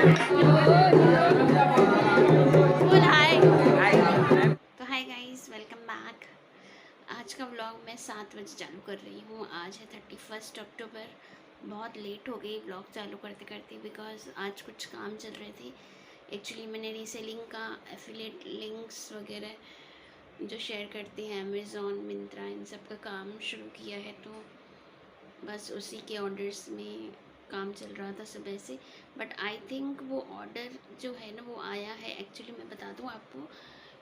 बोल हाय। तो hi guys, welcome back. आज का व्लॉग मैं 7 बजे चालू कर रही हूँ। आज है 31 अक्टूबर। बहुत लेट हो गई व्लॉग चालू करते करते, बिकॉज आज कुछ काम चल रहे थे। एक्चुअली मैंने रीसेलिंग का एफिलिएट लिंक्स वगैरह जो शेयर करते हैं अमेज़ॉन, मिंत्रा, इन सब का काम शुरू किया है। तो बस उसी के ऑर्डर्स में काम चल रहा था सुबह से। बट आई थिंक वो ऑर्डर जो है ना वो आया है। एक्चुअली मैं बता दूँ आपको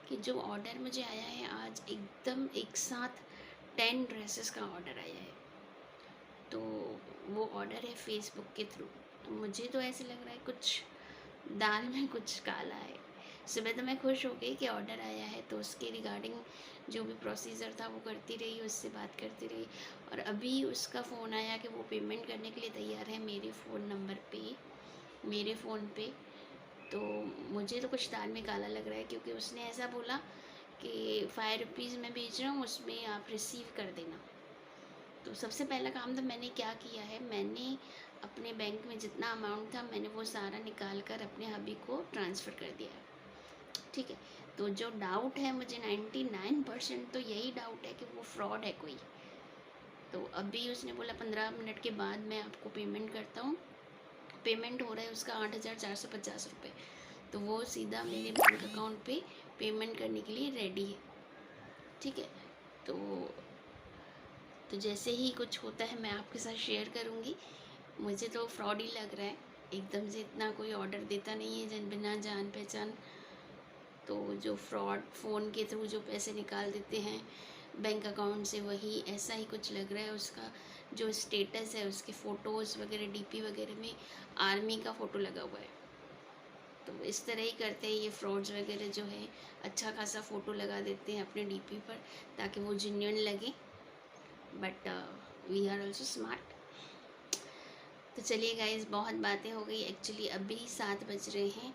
कि जो ऑर्डर मुझे आया है आज एकदम एक साथ 10 ड्रेसेस का ऑर्डर आया है। तो वो ऑर्डर है फेसबुक के थ्रू। तो मुझे तो ऐसे लग रहा है कुछ दाल में कुछ काला है। सुबह तो मैं खुश हो गई कि ऑर्डर आया है, तो उसके रिगार्डिंग जो भी प्रोसीजर था वो करती रही, उससे बात करती रही। और अभी उसका फ़ोन आया कि वो पेमेंट करने के लिए तैयार है मेरे फ़ोन नंबर पे, मेरे फ़ोन पे। तो मुझे तो कुछ दाल में काला लग रहा है, क्योंकि उसने ऐसा बोला कि 5 रुपीज़ मैं भेज रहा हूँ, उसमें आप रिसीव कर देना। तो सबसे पहला काम तो मैंने क्या किया है, मैंने अपने बैंक में जितना अमाउंट था मैंने वो सारा निकाल कर अपने हबी को ट्रांसफ़र कर दिया है। ठीक है। तो जो डाउट है मुझे 99% तो यही डाउट है कि वो फ्रॉड है कोई। तो अभी उसने बोला 15 मिनट के बाद मैं आपको पेमेंट करता हूँ। पेमेंट हो रहा है उसका 8,450 रुपये। तो वो सीधा मेरे बैंक अकाउंट पे पेमेंट करने के लिए रेडी है। ठीक है। तो जैसे ही कुछ होता है मैं आपके साथ शेयर करूँगी। मुझे तो फ्रॉड ही लग रहा है। एकदम से इतना कोई ऑर्डर देता नहीं है जन बिना जान पहचान। तो जो फ्रॉड फ़ोन के थ्रू जो पैसे निकाल देते हैं बैंक अकाउंट से, वही ऐसा ही कुछ लग रहा है। उसका जो स्टेटस है, उसके फ़ोटोज़ वगैरह डीपी वगैरह में आर्मी का फ़ोटो लगा हुआ है। तो इस तरह ही करते हैं ये फ्रॉड्स वगैरह जो है। अच्छा खासा फ़ोटो लगा देते हैं अपने डीपी पर ताकि वो जेन्युइन लगे। But we are also smart. तो चलिए गाइज, बहुत बातें हो गई। एक्चुअली अभी 7 बज रहे हैं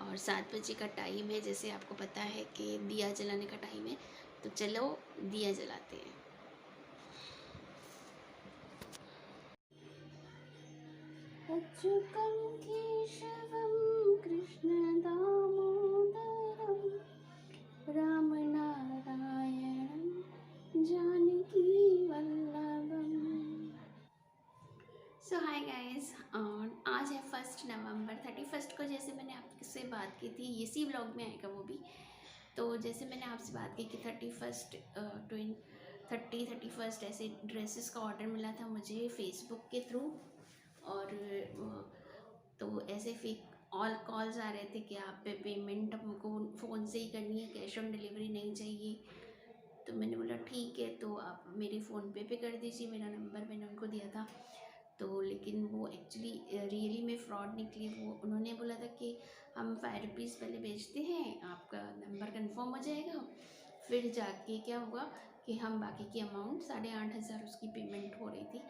और 7 बजे का टाइम है, जैसे आपको पता है कि दिया जलाने का टाइम है। तो चलो दिया जलाते हैं। अच्युतं केशवं कृष्ण दामोदरं रामनारायणं जानकी वल्लभम। सो हाय गाइस, आज है 1 नवंबर। 31 को जैसे मैंने आपसे बात की थी, इसी व्लॉग में आएगा वो भी। तो जैसे मैंने आपसे बात की कि 31 ऐसे ड्रेसेस का ऑर्डर मिला था मुझे फेसबुक के थ्रू। और तो ऐसे फेक ऑल कॉल्स आ रहे थे कि आप पे पेमेंट हमको फ़ोन से ही करनी है, कैश ऑन डिलीवरी नहीं चाहिए। तो मैंने बोला ठीक है, तो आप मेरे फ़ोन पे कर दीजिए। मेरा नंबर मैंने उनको दिया था। तो लेकिन वो एक्चुअली रियली में फ्रॉड निकली। वो उन्होंने बोला था कि हम 5 रुपीज़ पहले भेजते हैं, आपका नंबर कंफर्म हो जाएगा, फिर जाके क्या हुआ कि हम बाकी की अमाउंट 8,500 उसकी पेमेंट हो रही थी।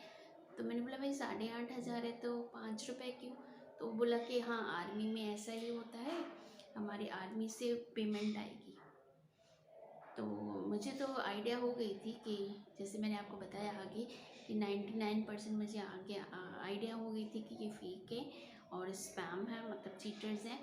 तो मैंने बोला भाई 8,500 है तो 5 रुपये क्यों? तो वो बोला कि हाँ, आर्मी में ऐसा ही होता है, हमारी आर्मी से पेमेंट आएगी। तो मुझे तो आइडिया हो गई थी कि जैसे मैंने आपको बताया आगे कि 99% मुझे आगे आइडिया हो गई थी कि ये फेक है और स्पैम है, मतलब चीटर्स हैं।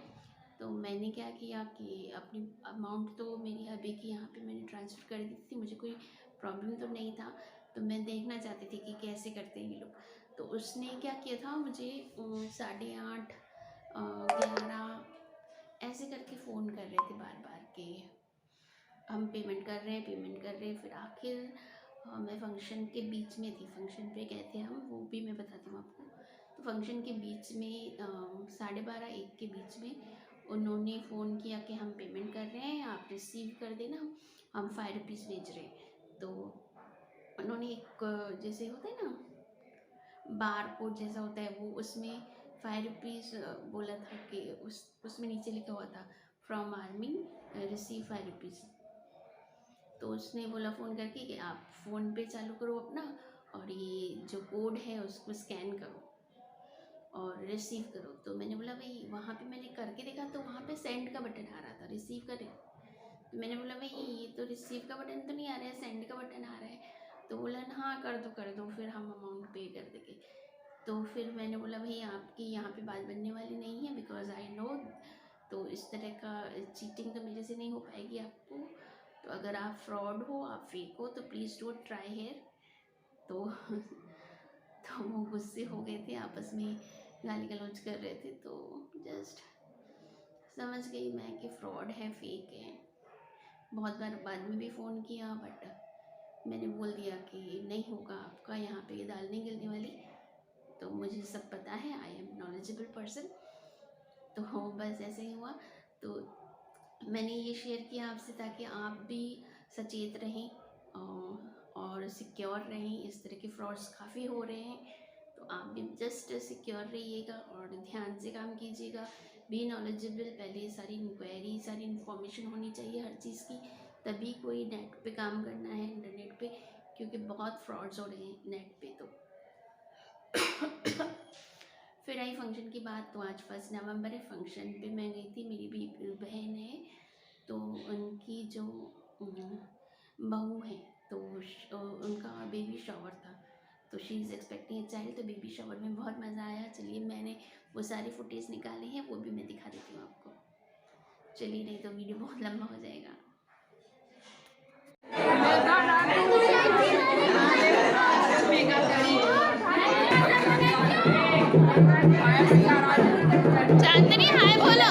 तो मैंने क्या किया कि अपनी अमाउंट तो मेरी हबी की यहाँ पे मैंने ट्रांसफ़र कर दी थी। मुझे कोई प्रॉब्लम तो नहीं था। तो मैं देखना चाहती थी कि कैसे करते हैं ये लोग। तो उसने क्या किया था, मुझे 8:30 11 ऐसे करके फ़ोन कर रहे थे बार बार कि हम पेमेंट कर रहे हैं, पेमेंट कर रहे हैं। फिर आखिर मैं फंक्शन के बीच में थी, फंक्शन पे गए थे हम, वो भी मैं बताती हूँ आपको। तो फंक्शन के बीच में 12:30 1 के बीच में उन्होंने फ़ोन किया कि हम पेमेंट कर रहे हैं, आप रिसीव कर देना, हम 5 रुपीज़ भेज रहे हैं। तो उन्होंने एक जैसे होता है ना बार कोड जैसा होता है, वो उसमें 5 रुपीज़ बोला था कि उसमें नीचे लिखा हुआ था फ्रॉम आर्मी, रिसीव 5 रुपीज़। तो उसने बोला फ़ोन करके कि आप फ़ोन पे चालू करो अपना, और ये जो कोड है उसको स्कैन करो और रिसीव करो। तो मैंने बोला भाई, वहाँ पे मैंने करके देखा तो वहाँ पे सेंड का बटन आ रहा था, रिसीव करें। तो मैंने बोला भाई ये तो रिसीव का बटन तो नहीं आ रहा है, सेंड का बटन आ रहा है। तो बोला हाँ कर दो कर दो, फिर हम अमाउंट पे कर देंगे। तो फिर मैंने बोला भाई आपकी यहाँ पे बात बनने वाली नहीं है, बिकॉज़ आई नो तो इस तरह का चीटिंग तो मेरे से नहीं हो पाएगी आपको। तो अगर आप फ्रॉड हो, आप फेक हो, तो प्लीज़ डोंट ट्राई हियर। तो तो वो गुस्से हो गए थे, आपस में गाली गलौज कर रहे थे। तो जस्ट समझ गई मैं कि फ्रॉड है, फेक है। बहुत बार बाद में भी फ़ोन किया, बट मैंने बोल दिया कि नहीं होगा आपका, यहाँ पे ये दाल नहीं गिरने वाली। तो मुझे सब पता है, आई एम नॉलेजेबल पर्सन। तो बस ऐसे ही हुआ। तो मैंने ये शेयर किया आपसे ताकि आप भी सचेत रहें और सिक्योर रहें। इस तरह के फ्रॉड्स काफ़ी हो रहे हैं, तो आप भी जस्ट सिक्योर रहिएगा और ध्यान से काम कीजिएगा। बी नॉलेजेबल, पहले सारी इंक्वायरी, सारी इन्फॉर्मेशन होनी चाहिए हर चीज़ की, तभी कोई नेट पे काम करना है, इंटरनेट पे, क्योंकि बहुत फ्रॉड्स हो रहे हैं नेट पे। तो फिर आई फंक्शन की बात। तो आज 1 नवंबर है, फंक्शन पे मैं गई थी। मेरी भी बहन है, तो उनकी जो बहू है, तो उनका बेबी शावर था। तो she is expecting a child. तो बेबी शावर में बहुत मज़ा आया। चलिए मैंने वो सारी फुटेज निकाली हैं, वो भी मैं दिखा देती हूँ आपको। चलिए, नहीं तो वीडियो बहुत लंबा हो जाएगा। चांदनी हाय बोलो।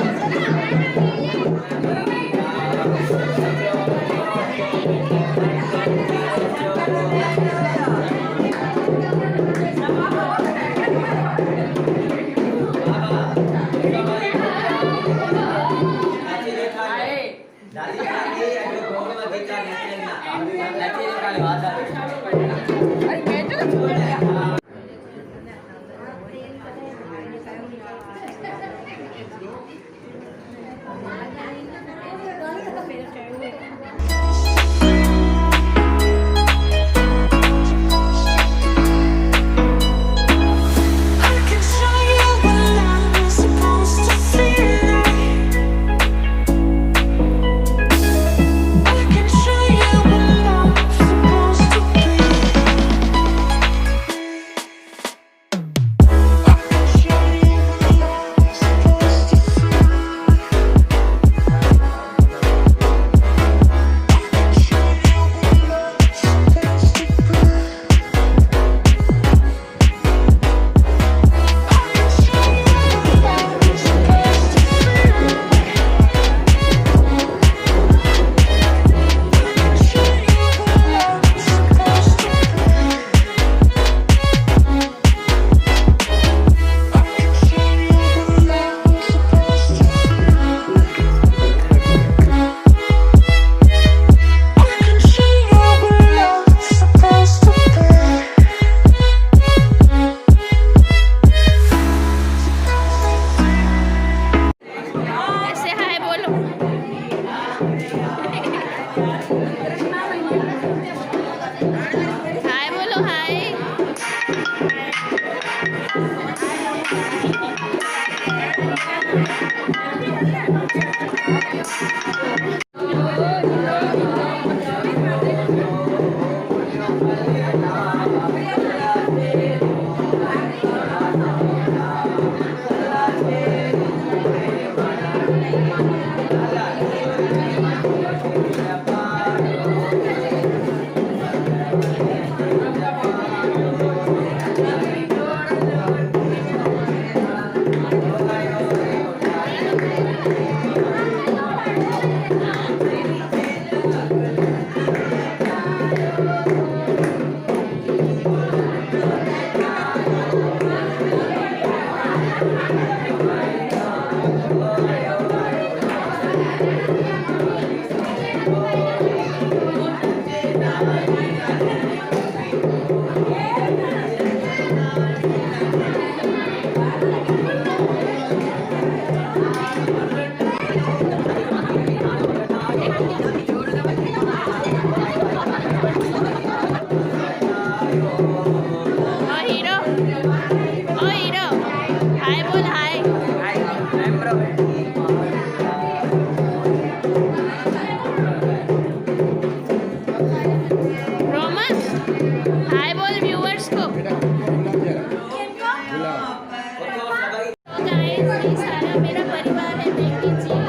तो गाइस ये सारा मेरा परिवार है, देख लीजिए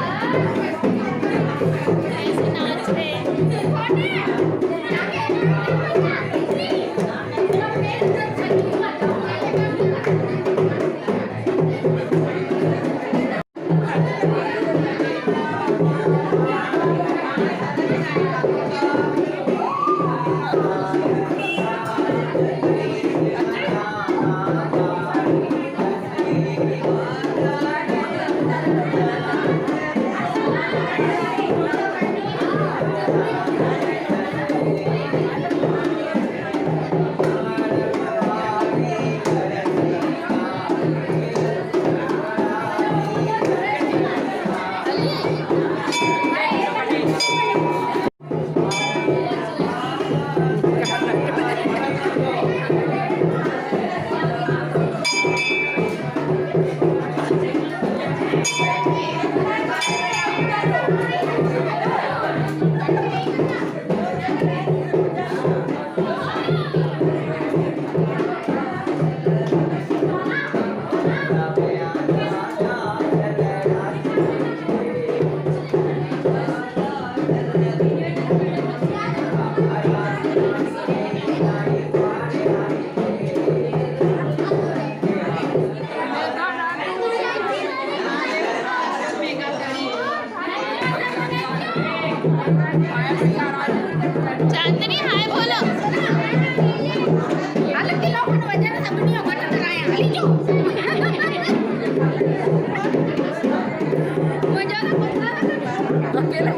कैसे नाच रहे हैं। चांदनी हाय बोलो। अकेले